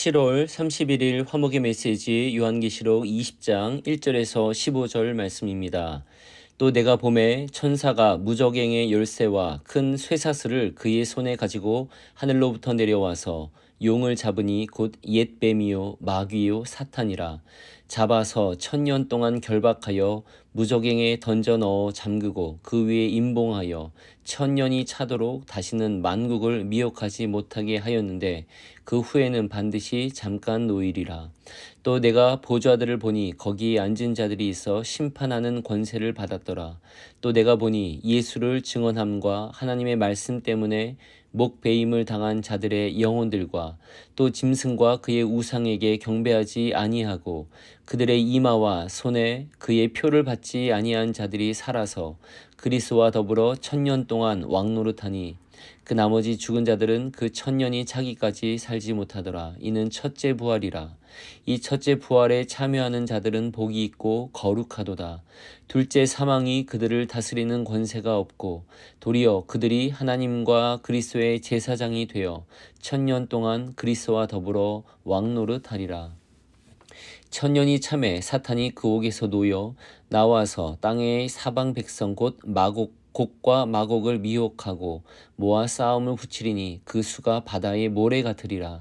7월 31일 화목의 메시지 요한계시록 20장 1절에서 15절 말씀입니다. 또 내가 보매 천사가 무저갱의 열쇠와 큰 쇠사슬을 그의 손에 가지고 하늘로부터 내려와서 용을 잡으니 곧 옛뱀이요 마귀요 사탄이라. 잡아서 1000년 동안 결박하여 무저갱에 던져 넣어 잠그고 그 위에 임봉하여 1000년이 차도록 다시는 만국을 미혹하지 못하게 하였는데 그 후에는 반드시 잠깐 노일이라. 또 내가 보좌들을 보니 거기에 앉은 자들이 있어 심판하는 권세를 받았더라. 또 내가 보니 예수를 증언함과 하나님의 말씀 때문에 목배임을 당한 자들의 영혼들과 또 짐승과 그의 우상에게 경배하지 아니하고 그들의 이마와 손에 그의 표를 받지 아니한 자들이 살아서 그리스도와 더불어 1000년 동안 왕노릇하니 그 나머지 죽은 자들은 그 1000년이 차기까지 살지 못하더라. 이는 첫째 부활이라. 이 첫째 부활에 참여하는 자들은 복이 있고 거룩하도다. 둘째 사망이 그들을 다스리는 권세가 없고 도리어 그들이 하나님과 그리스도의 제사장이 되어 1000년 동안 그리스도와 더불어 왕노릇하리라. 1000년이 참에 사탄이 그 옥에서 놓여 나와서 땅의 사방 백성 곧 곡과 마곡을 미혹하고 모아 싸움을 붙이리니 그 수가 바다의 모래 같으리라.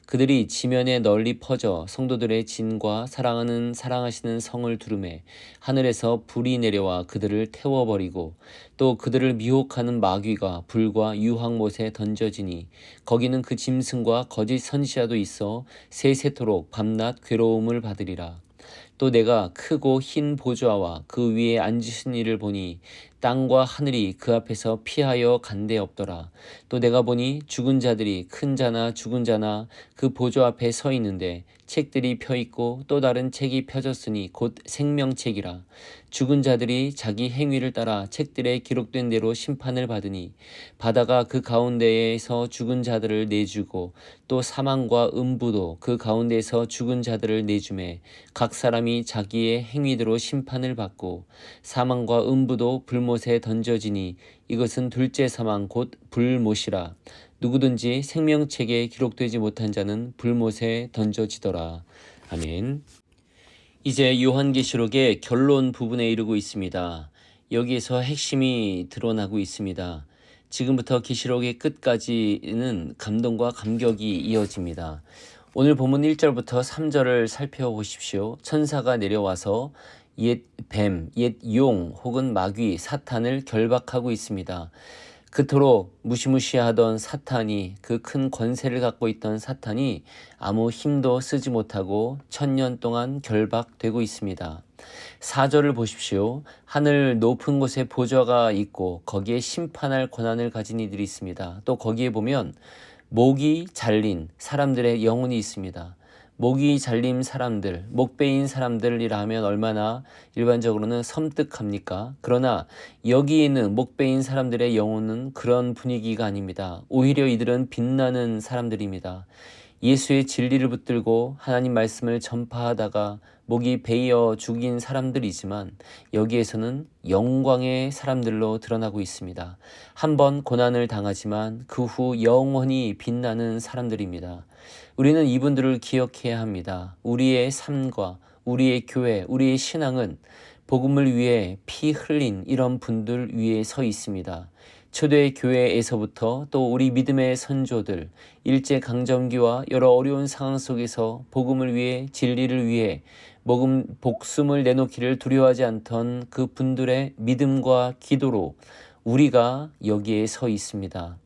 그들이 지면에 널리 퍼져 성도들의 진과 사랑하시는 성을 두르매 하늘에서 불이 내려와 그들을 태워버리고 또 그들을 미혹하는 마귀가 불과 유황못에 던져지니 거기는 그 짐승과 거짓 선지자도 있어 세세토록 밤낮 괴로움을 받으리라. 또 내가 크고 흰 보좌와 그 위에 앉으신 이를 보니 땅과 하늘이 그 앞에서 피하여 간데 없더라. 또 내가 보니 죽은 자들이 큰 자나 죽은 자나 그 보좌 앞에 서 있는데 책들이 펴 있고 또 다른 책이 펴졌으니 곧 생명책이라. 죽은 자들이 자기 행위를 따라 책들에 기록된 대로 심판을 받으니 바다가 그 가운데에서 죽은 자들을 내주고 또 사망과 음부도 그 가운데에서 죽은 자들을 내주매 각 사람이 자기의 행위대로 심판을 받고 사망과 음부도 불못에 던져지니 이것은 둘째 사망 곧 불못이라. 누구든지 생명책에 기록되지 못한 자는 불못에 던져지더라. 아멘. 이제 요한계시록의 결론 부분에 이르고 있습니다. 여기에서 핵심이 드러나고 있습니다. 지금부터 계시록의 끝까지는 감동과 감격이 이어집니다. 오늘 본문 1절부터 3절을 살펴보십시오. 천사가 내려와서 옛 뱀, 옛 용 혹은 마귀, 사탄을 결박하고 있습니다. 그토록 무시무시하던 사탄이, 그 큰 권세를 갖고 있던 사탄이 아무 힘도 쓰지 못하고 1000년 동안 결박되고 있습니다. 4절을 보십시오. 하늘 높은 곳에 보좌가 있고 거기에 심판할 권한을 가진 이들이 있습니다. 또 거기에 보면 목이 잘린 사람들의 영혼이 있습니다. 목이 잘린 사람들, 목 베인 사람들이라 하면 얼마나 일반적으로는 섬뜩합니까? 그러나 여기 있는 목 베인 사람들의 영혼은 그런 분위기가 아닙니다. 오히려 이들은 빛나는 사람들입니다. 예수의 진리를 붙들고 하나님 말씀을 전파하다가 목이 베어 죽인 사람들이지만 여기에서는 영광의 사람들로 드러나고 있습니다. 한번 고난을 당하지만 그 후 영원히 빛나는 사람들입니다. 우리는 이분들을 기억해야 합니다. 우리의 삶과 우리의 교회, 우리의 신앙은 복음을 위해 피 흘린 이런 분들 위에 서 있습니다. 초대 교회에서부터 또 우리 믿음의 선조들, 일제강점기와 여러 어려운 상황 속에서 복음을 위해 진리를 위해 목숨을 내놓기를 두려워하지 않던 그 분들의 믿음과 기도로 우리가 여기에 서 있습니다.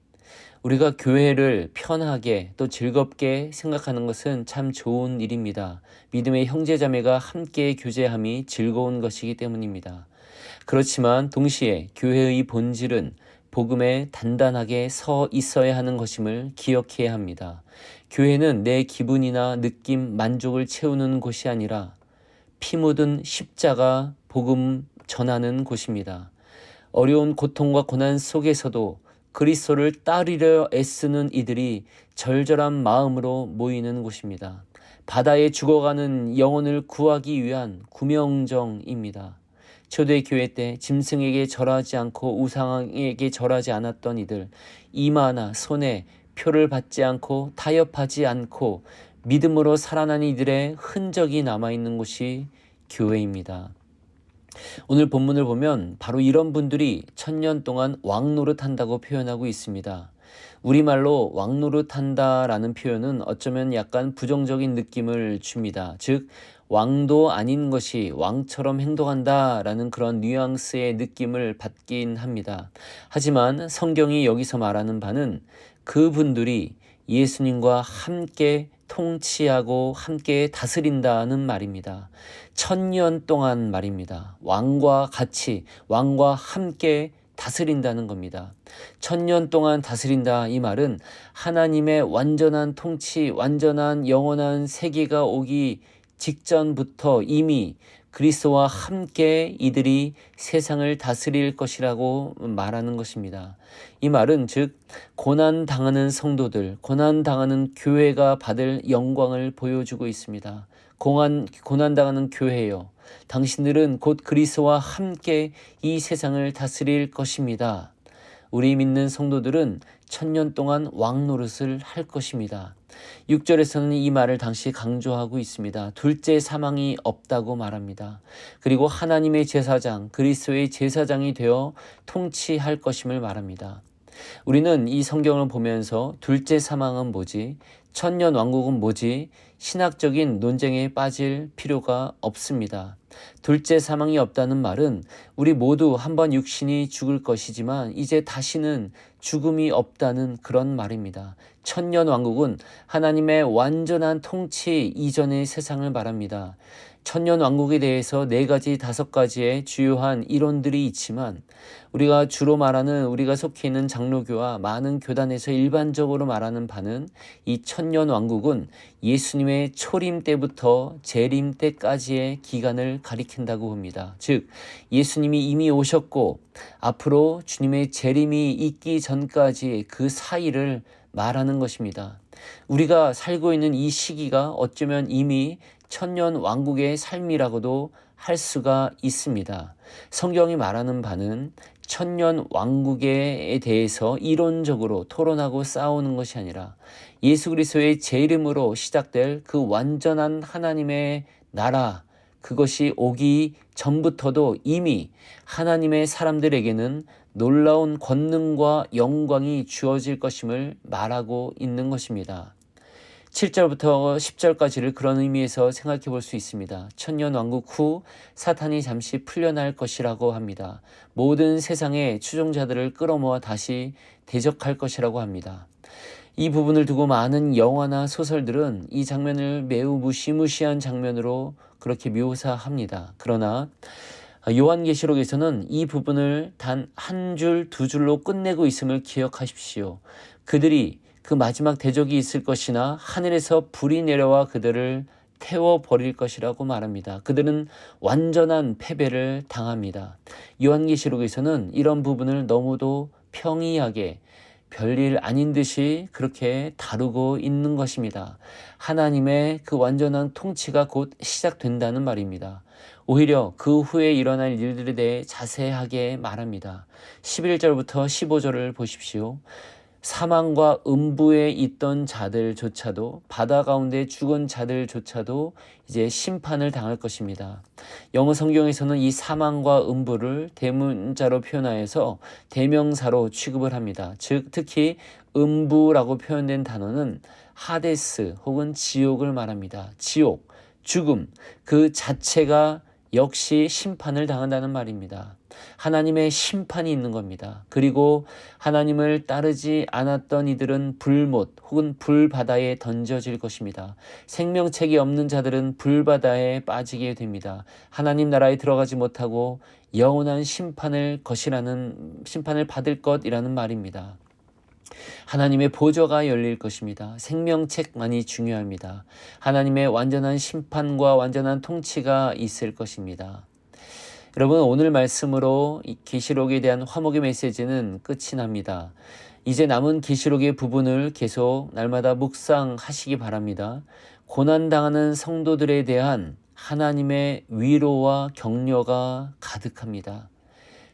우리가 교회를 편하게 또 즐겁게 생각하는 것은 참 좋은 일입니다. 믿음의 형제자매가 함께 교제함이 즐거운 것이기 때문입니다. 그렇지만 동시에 교회의 본질은 복음에 단단하게 서 있어야 하는 것임을 기억해야 합니다. 교회는 내 기분이나 느낌, 만족을 채우는 곳이 아니라 피 묻은 십자가 복음 전하는 곳입니다. 어려운 고통과 고난 속에서도 그리스도를 따르려 애쓰는 이들이 절절한 마음으로 모이는 곳입니다. 바다에 죽어가는 영혼을 구하기 위한 구명정입니다. 초대교회 때 짐승에게 절하지 않고 우상에게 절하지 않았던 이들, 이마나 손에 표를 받지 않고 타협하지 않고 믿음으로 살아난 이들의 흔적이 남아있는 곳이 교회입니다. 오늘 본문을 보면 바로 이런 분들이 1000년 동안 왕노릇한다고 표현하고 있습니다. 우리말로 왕노릇한다라는 표현은 어쩌면 약간 부정적인 느낌을 줍니다. 즉 왕도 아닌 것이 왕처럼 행동한다라는 그런 뉘앙스의 느낌을 받긴 합니다. 하지만 성경이 여기서 말하는 바는 그분들이 예수님과 함께 통치하고 함께 다스린다는 말입니다. 1000년 동안 말입니다. 왕과 같이, 왕과 함께 다스린다는 겁니다. 1000년 동안 다스린다 이 말은 하나님의 완전한 통치, 완전한 영원한 세계가 오기 직전부터 이미 그리스도와 함께 이들이 세상을 다스릴 것이라고 말하는 것입니다. 이 말은 즉 고난당하는 성도들, 고난당하는 교회가 받을 영광을 보여주고 있습니다. 고난당하는 교회요, 당신들은 곧 그리스도와 함께 이 세상을 다스릴 것입니다. 우리 믿는 성도들은 1000년 동안 왕노릇을 할 것입니다. 6절에서는 이 말을 당시 강조하고 있습니다. 둘째 사망이 없다고 말합니다. 그리고 하나님의 제사장, 그리스도의 제사장이 되어 통치할 것임을 말합니다. 우리는 이 성경을 보면서 둘째 사망은 뭐지? 1000년 왕국은 뭐지? 신학적인 논쟁에 빠질 필요가 없습니다. 둘째 사망이 없다는 말은 우리 모두 한번 육신이 죽을 것이지만 이제 다시는 죽음이 없다는 그런 말입니다. 1000년 왕국은 하나님의 완전한 통치 이전의 세상을 말합니다. 1000년 왕국에 대해서 4가지, 5가지의 주요한 이론들이 있지만 우리가 주로 말하는, 우리가 속해 있는 장로교와 많은 교단에서 일반적으로 말하는 바는 이 1000년 왕국은 예수님의 초림 때부터 재림 때까지의 기간을 가리킨다고 봅니다. 즉 예수님이 이미 오셨고 앞으로 주님의 재림이 있기 전까지 그 사이를 말하는 것입니다. 우리가 살고 있는 이 시기가 어쩌면 이미 1000년 왕국의 삶이라고도 할 수가 있습니다. 성경이 말하는 바는 1000년 왕국에 대해서 이론적으로 토론하고 싸우는 것이 아니라 예수 그리스도의 제 이름으로 시작될 그 완전한 하나님의 나라, 그것이 오기 전부터도 이미 하나님의 사람들에게는 놀라운 권능과 영광이 주어질 것임을 말하고 있는 것입니다. 7절부터 10절까지를 그런 의미에서 생각해 볼 수 있습니다. 1000년 왕국 후 사탄이 잠시 풀려날 것이라고 합니다. 모든 세상의 추종자들을 끌어모아 다시 대적할 것이라고 합니다. 이 부분을 두고 많은 영화나 소설들은 이 장면을 매우 무시무시한 장면으로 그렇게 묘사합니다. 그러나 요한계시록에서는 이 부분을 단 한 줄, 두 줄로 끝내고 있음을 기억하십시오. 그들이 그 마지막 대적이 있을 것이나 하늘에서 불이 내려와 그들을 태워버릴 것이라고 말합니다. 그들은 완전한 패배를 당합니다. 요한계시록에서는 이런 부분을 너무도 평이하게 별일 아닌 듯이 그렇게 다루고 있는 것입니다. 하나님의 그 완전한 통치가 곧 시작된다는 말입니다. 오히려 그 후에 일어날 일들에 대해 자세하게 말합니다. 11절부터 15절을 보십시오. 사망과 음부에 있던 자들조차도, 바다 가운데 죽은 자들조차도 이제 심판을 당할 것입니다. 영어 성경에서는 이 사망과 음부를 대문자로 표현하여서 대명사로 취급을 합니다. 즉 특히 음부라고 표현된 단어는 하데스 혹은 지옥을 말합니다. 지옥, 죽음 그 자체가 역시 심판을 당한다는 말입니다. 하나님의 심판이 있는 겁니다. 그리고 하나님을 따르지 않았던 이들은 불못 혹은 불바다에 던져질 것입니다. 생명책이 없는 자들은 불바다에 빠지게 됩니다. 하나님 나라에 들어가지 못하고 영원한 심판을 받을 것이라는 말입니다. 하나님의 보좌가 열릴 것입니다. 생명책만이 중요합니다. 하나님의 완전한 심판과 완전한 통치가 있을 것입니다. 여러분, 오늘 말씀으로 이 계시록에 대한 화목의 메시지는 끝이 납니다. 이제 남은 계시록의 부분을 계속 날마다 묵상하시기 바랍니다. 고난당하는 성도들에 대한 하나님의 위로와 격려가 가득합니다.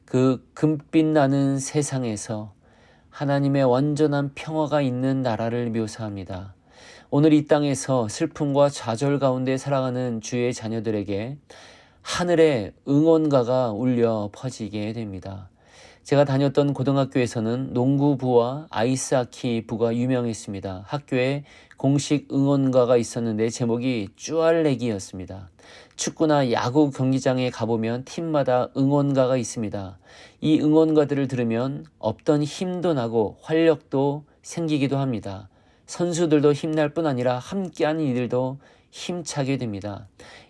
그 금빛 나는 세상에서 하나님의 완전한 평화가 있는 나라를 묘사합니다. 오늘 이 땅에서 슬픔과 좌절 가운데 살아가는 주의 자녀들에게 하늘의 응원가가 울려 퍼지게 됩니다. 제가 다녔던 고등학교에서는 농구부와 아이스하키부가 유명했습니다. 학교에 공식 응원가가 있었는데 제목이 쭈알레기였습니다. 축구나 야구 경기장에 가보면 팀마다 응원가가 있습니다. 이 응원가들을 들으면 없던 힘도 나고 활력도 생기기도 합니다. 선수들도 힘날 뿐 아니라 함께하는 이들도 힘차게 됩니다.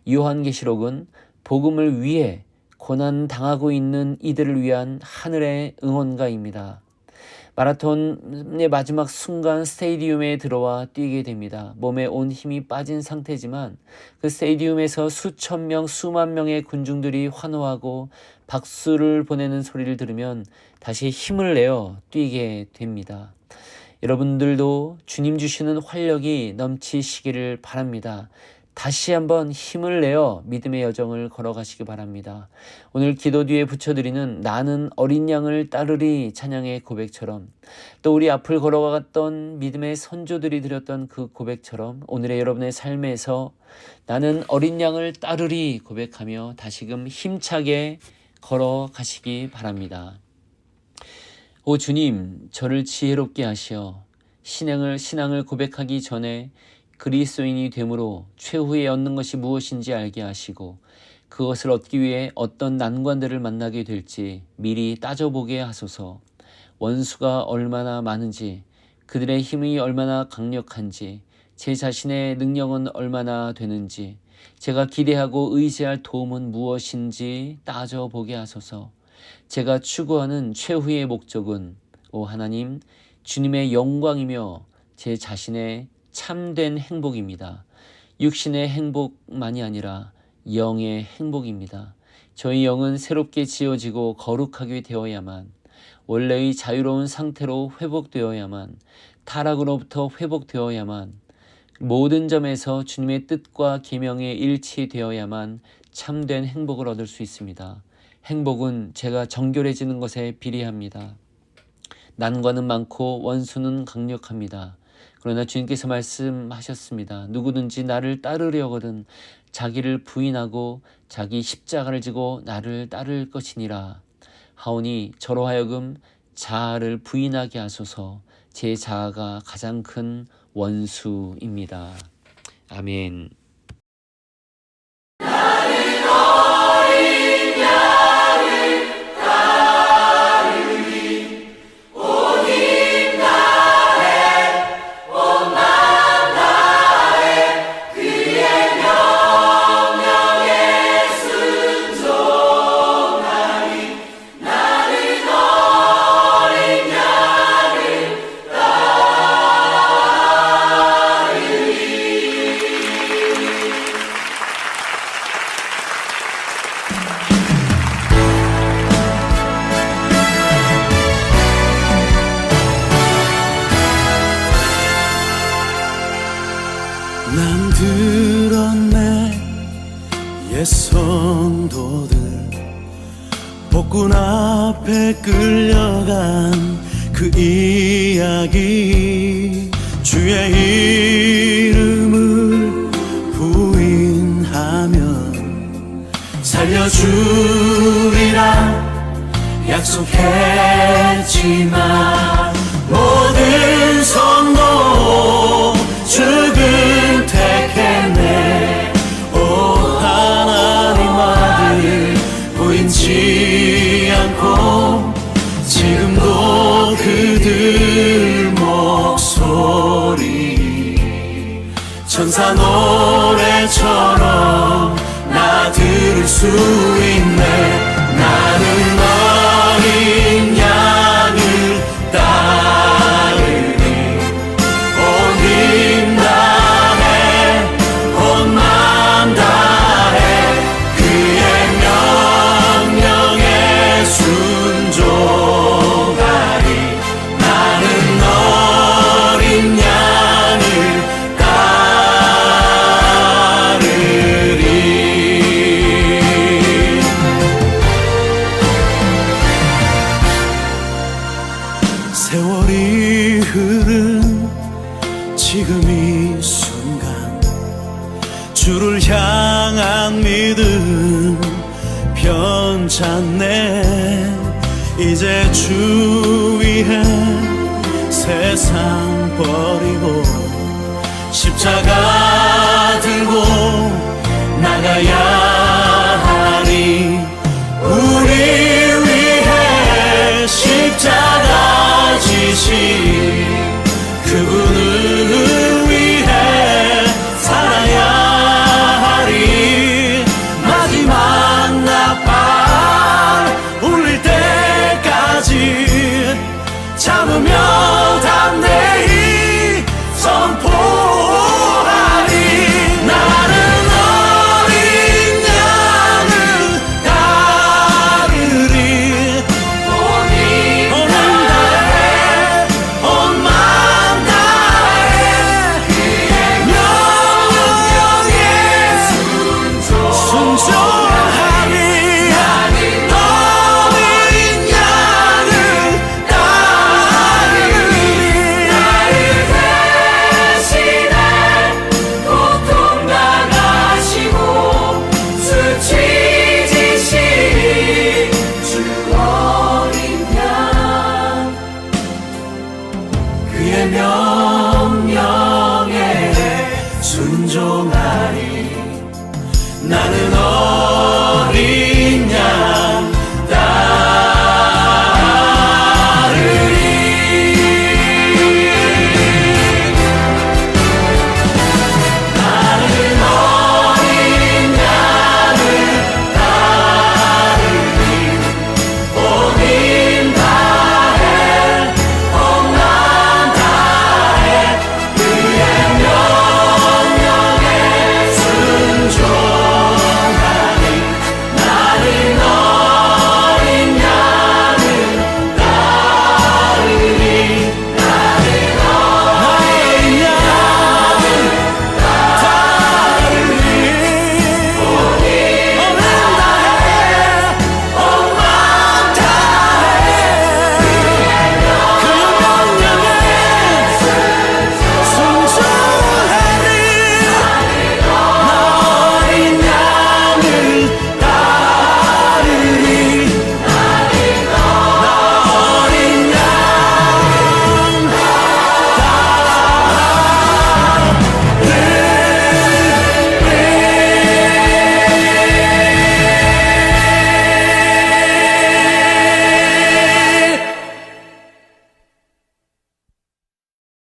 요한계시록은 복음을 위해 고난 당하고 있는 이들을 위한 하늘의 응원가입니다. 마라톤의 마지막 순간 스테디움에 들어와 뛰게 됩니다. 몸에 온 힘이 빠진 상태지만 그 스테디움에서 수천 명, 수만 명의 군중들이 환호하고 박수를 보내는 소리를 들으면 다시 힘을 내어 뛰게 됩니다. 여러분들도 주님 주시는 활력이 넘치시기를 바랍니다. 다시 한번 힘을 내어 믿음의 여정을 걸어가시기 바랍니다. 오늘 기도 뒤에 붙여드리는 나는 어린 양을 따르리 찬양의 고백처럼, 또 우리 앞을 걸어갔던 믿음의 선조들이 드렸던 그 고백처럼 오늘의 여러분의 삶에서 나는 어린 양을 따르리 고백하며 다시금 힘차게 걸어가시기 바랍니다. 오 주님, 저를 지혜롭게 하시어 신앙을 고백하기 전에 그리스도인이 됨으로 최후에 얻는 것이 무엇인지 알게 하시고 그것을 얻기 위해 어떤 난관들을 만나게 될지 미리 따져보게 하소서. 원수가 얼마나 많은지, 그들의 힘이 얼마나 강력한지, 제 자신의 능력은 얼마나 되는지, 제가 기대하고 의지할 도움은 무엇인지 따져보게 하소서. 제가 추구하는 최후의 목적은 오 하나님, 주님의 영광이며 제 자신의 참된 행복입니다. 육신의 행복만이 아니라 영의 행복입니다. 저희 영은 새롭게 지어지고 거룩하게 되어야만, 원래의 자유로운 상태로 회복되어야만, 타락으로부터 회복되어야만, 모든 점에서 주님의 뜻과 계명에 일치되어야만 참된 행복을 얻을 수 있습니다. 행복은 제가 정결해지는 것에 비례합니다. 난관은 많고 원수는 강력합니다. 그러나 주님께서 말씀하셨습니다. 누구든지 나를 따르려거든 자기를 부인하고 자기 십자가를 지고 나를 따를 것이니라 하오니 저로 하여금 자아를 부인하게 하소서. 제 자아가 가장 큰 원수입니다. 아멘. 들었네 옛 성도들 복군 앞에 끌려간 그 이야기 주의 이름을 부인하면 살려주리라 약속했지만 모든 성도 죽음 택했네. 오 하나님 아들 보이지 않고 지금도 그들 목소리 천사 노래처럼 나 들을 수 있네. 나는 어린 양을 따르리 온 힘 다해 온 마음 다해 그의 명령에 순종하리. 나는 어린 양을 따르리. 주를 향한 믿음 편찮네. 이제 주 위해 세상 버리고 십자가 들고 나가야 하리. 우리 위해 십자가 지신 그분을 위해 살아야 하리. 마지막 나팔 울릴 때까지 참으며 담대히 선포하리. 나는 어린 양을 따르리. 오는 다해 온 맘 다해 그의 명령에 순종하리. 어린 양을 따르리. 나를 대신해 고통 당하시고 수치 지신 주 어린 양 그의 명령에 순종하리. 나는